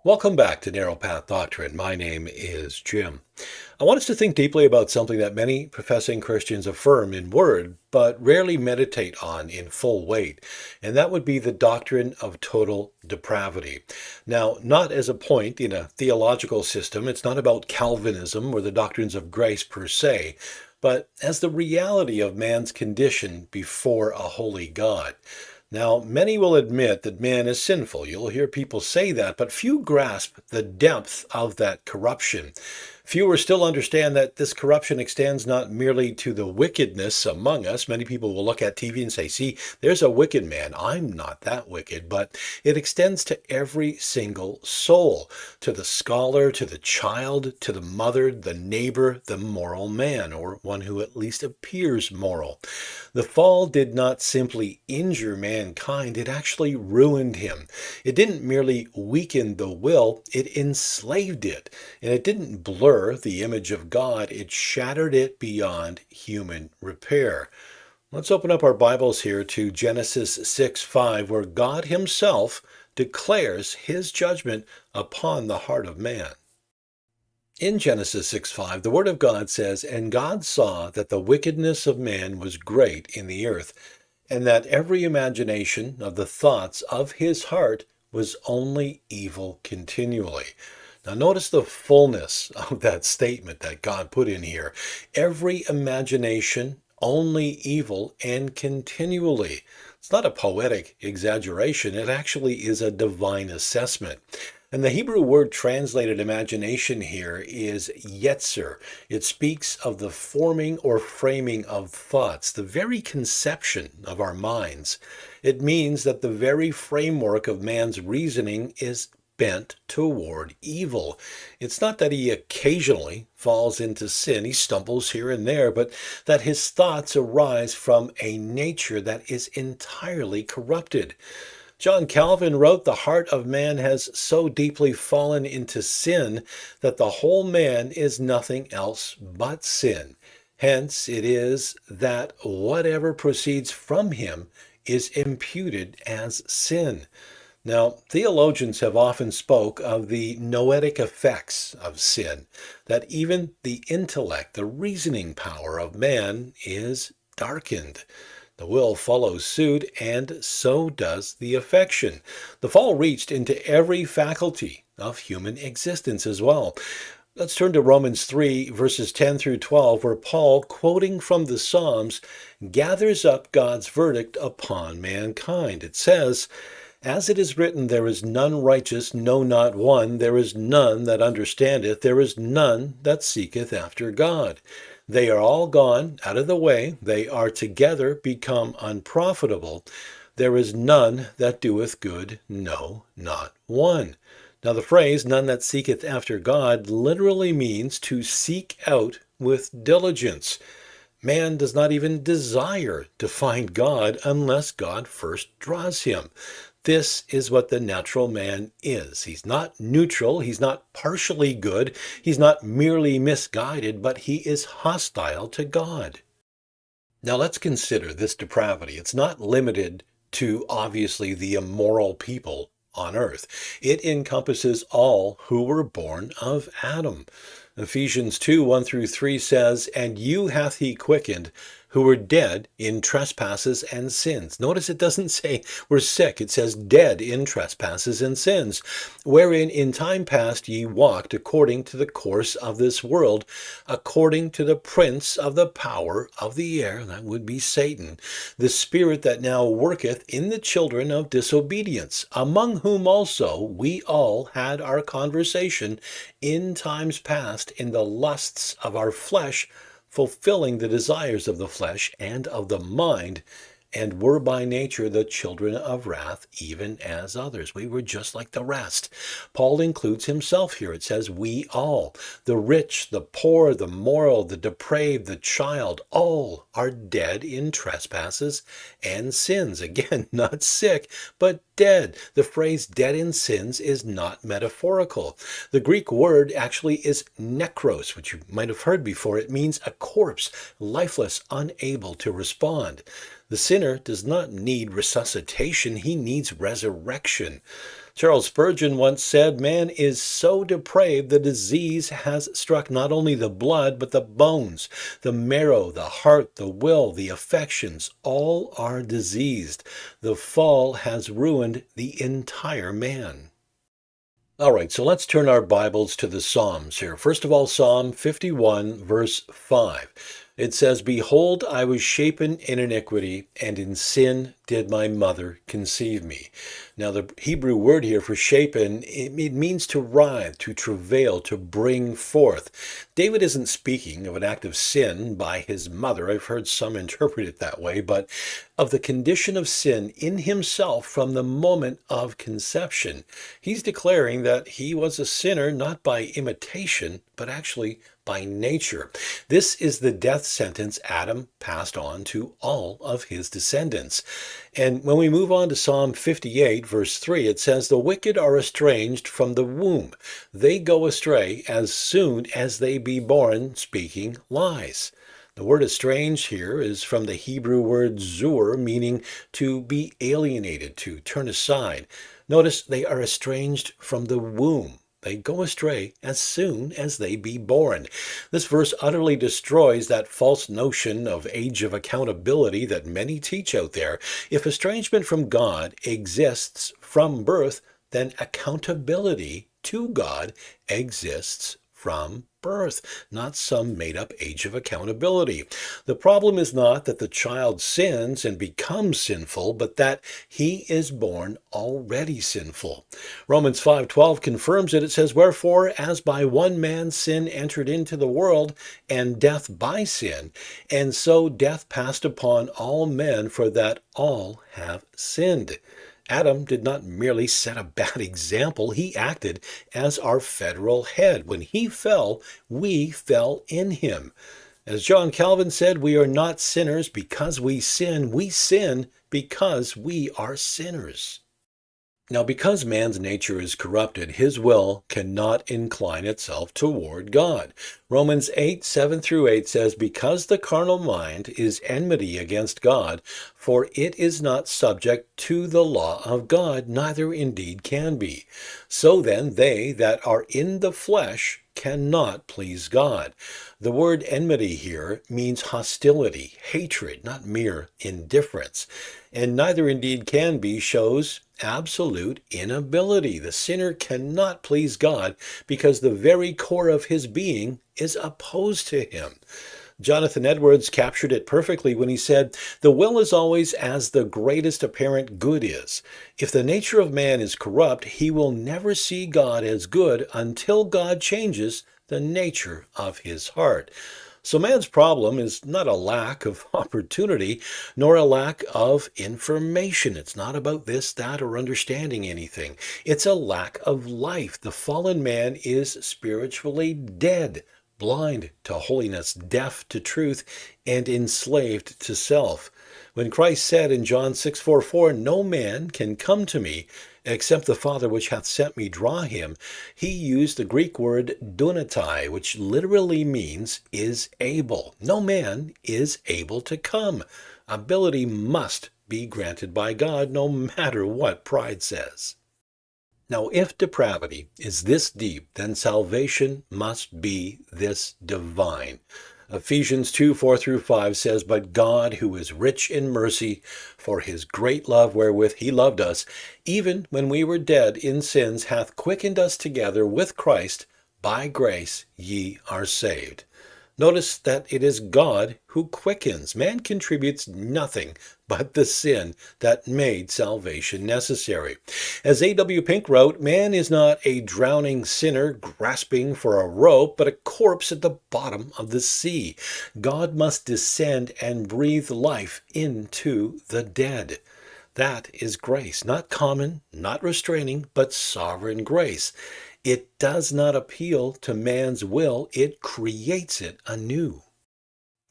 Welcome back to Narrow Path Doctrine. My name is Jim. I want us to think deeply about something that many professing Christians affirm in word, but rarely meditate on in full weight, and that would be the doctrine of total depravity. Now, not as a point in a theological system, it's not about Calvinism or the doctrines of grace per se, but as the reality of man's condition before a holy God. Now, many will admit that man is sinful. You'll hear people say that, but few grasp the depth of that corruption. Fewer still understand that this corruption extends not merely to the wickedness among us. Many people will look at TV and say, see, there's a wicked man. I'm not that wicked. But it extends to every single soul, to the scholar, to the child, to the mother, the neighbor, the moral man, or one who at least appears moral. The fall did not simply injure mankind, it actually ruined him. It didn't merely weaken the will, it enslaved it. And it didn't blur the image of God, it shattered it beyond human repair. Let's open up our Bibles here to Genesis 6:5, where God himself declares his judgment upon the heart of man. In Genesis 6:5, the Word of God says, "And God saw that the wickedness of man was great in the earth, and that every imagination of the thoughts of his heart was only evil continually." Now notice the fullness of that statement that God put in here. Every imagination, only evil, and continually. It's not a poetic exaggeration. It actually is a divine assessment. And the Hebrew word translated imagination here is yetzer. It speaks of the forming or framing of thoughts, the very conception of our minds. It means that the very framework of man's reasoning is bent toward evil. It's not that he occasionally falls into sin, he stumbles here and there, but that his thoughts arise from a nature that is entirely corrupted. John Calvin wrote, "The heart of man has so deeply fallen into sin that the whole man is nothing else but sin. Hence it is that whatever proceeds from him is imputed as sin." Now, theologians have often spoke of the noetic effects of sin, that even the intellect, the reasoning power of man is darkened. The will follows suit, and so does the affection. The fall reached into every faculty of human existence as well. Let's turn to Romans 3, verses 10 through 12, where Paul, quoting from the Psalms, gathers up God's verdict upon mankind. It says, "As it is written, there is none righteous, no, not one. There is none that understandeth. There is none that seeketh after God. They are all gone out of the way. They are together become unprofitable. There is none that doeth good, no, not one." Now the phrase, "none that seeketh after God," literally means to seek out with diligence. Man does not even desire to find God unless God first draws him. This is what the natural man is. He's not neutral. He's not partially good. He's not merely misguided, but he is hostile to God. Now let's consider this depravity. It's not limited to obviously the immoral people on earth. It encompasses all who were born of Adam. Ephesians 2, 1 through 3 says, "And you hath he quickened, who were dead in trespasses and sins." Notice it doesn't say we're sick. It says dead in trespasses and sins, "wherein in time past ye walked according to the course of this world, according to the prince of the power of the air," that would be Satan, "the spirit that now worketh in the children of disobedience, among whom also we all had our conversation in times past in the lusts of our flesh, fulfilling the desires of the flesh and of the mind, and were by nature the children of wrath, even as others." We were just like the rest. Paul includes himself here. It says we all, the rich, the poor, the moral, the depraved, the child, all are dead in trespasses and sins. Again, not sick, but dead. The phrase dead in sins is not metaphorical. The Greek word actually is nekros, which you might have heard before. It means a corpse, lifeless, unable to respond. The sinner does not need resuscitation, he needs resurrection. Charles Spurgeon once said, "Man is so depraved the disease has struck not only the blood, but the bones, the marrow, the heart, the will, the affections, all are diseased. The fall has ruined the entire man." All right, so let's turn our Bibles to the Psalms here. First of all, Psalm 51, verse 5. It says, "Behold, I was shapen in iniquity, and in sin did my mother conceive me." Now, the Hebrew word here for shapen, it means to writhe, to travail, to bring forth. David isn't speaking of an act of sin by his mother. I've heard some interpret it that way, but of the condition of sin in himself from the moment of conception. He's declaring that he was a sinner not by imitation, but actually by nature. This is the death sentence Adam passed on to all of his descendants. And when we move on to Psalm 58, verse 3, it says, "The wicked are estranged from the womb. They go astray as soon as they be born, speaking lies." The word estranged here is from the Hebrew word zur, meaning to be alienated, to turn aside. Notice they are estranged from the womb. They go astray as soon as they be born. This verse utterly destroys that false notion of age of accountability that many teach out there. If estrangement from God exists from birth, then accountability to God exists from birth, not some made-up age of accountability. The problem is not that the child sins and becomes sinful, but that he is born already sinful. Romans 5:12 confirms it. It says, "Wherefore, as by one man sin entered into the world, and death by sin, and so death passed upon all men, for that all have sinned." Adam did not merely set a bad example, he acted as our federal head. When he fell, we fell in him. As John Calvin said, "We are not sinners because we sin because we are sinners." Now, because man's nature is corrupted, his will cannot incline itself toward God. Romans 8:7-8 says, "Because the carnal mind is enmity against God, for it is not subject to the law of God, neither indeed can be. So then they that are in the flesh cannot please God." The word enmity here means hostility, hatred, not mere indifference. And neither indeed can be shows absolute inability. The sinner cannot please God because the very core of his being is opposed to him. Jonathan Edwards captured it perfectly when he said, "The will is always as the greatest apparent good is. If the nature of man is corrupt, he will never see God as good until God changes the nature of his heart." So man's problem is not a lack of opportunity, nor a lack of information. It's not about this, that, or understanding anything. It's a lack of life. The fallen man is spiritually dead, blind to holiness, deaf to truth, and enslaved to self. When Christ said in John 6:44, "No man can come to me except the Father which hath sent me draw him," he used the Greek word dunatai, which literally means is able. No man is able to come. Ability must be granted by God, no matter what pride says. Now, if depravity is this deep, then salvation must be this divine. Ephesians 2:4-5 says, "But God, who is rich in mercy, for his great love wherewith he loved us, even when we were dead in sins, hath quickened us together with Christ. By grace ye are saved." Notice that it is God who quickens. Man contributes nothing but the sin that made salvation necessary. As A.W. Pink wrote, "Man is not a drowning sinner grasping for a rope, but a corpse at the bottom of the sea. God must descend and breathe life into the dead." That is grace, not common, not restraining, but sovereign grace. It does not appeal to man's will, it creates it anew.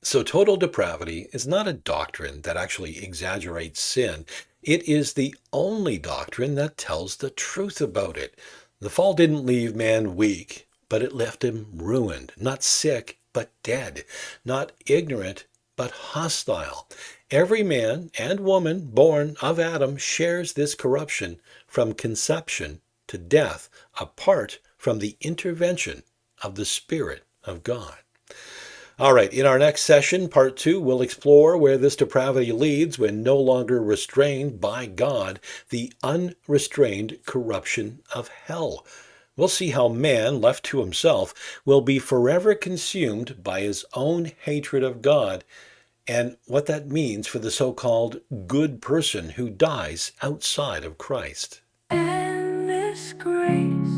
So total depravity is not a doctrine that actually exaggerates sin. It is the only doctrine that tells the truth about it. The fall didn't leave man weak, but it left him ruined, not sick, but dead, not ignorant, but hostile. Every man and woman born of Adam shares this corruption from conception to death, apart from the intervention of the Spirit of God. All right, in our next session, part two, we'll explore where this depravity leads when no longer restrained by God, the unrestrained corruption of hell. We'll see how man, left to himself, will be forever consumed by his own hatred of God, and what that means for the so-called good person who dies outside of Christ. Endless grace.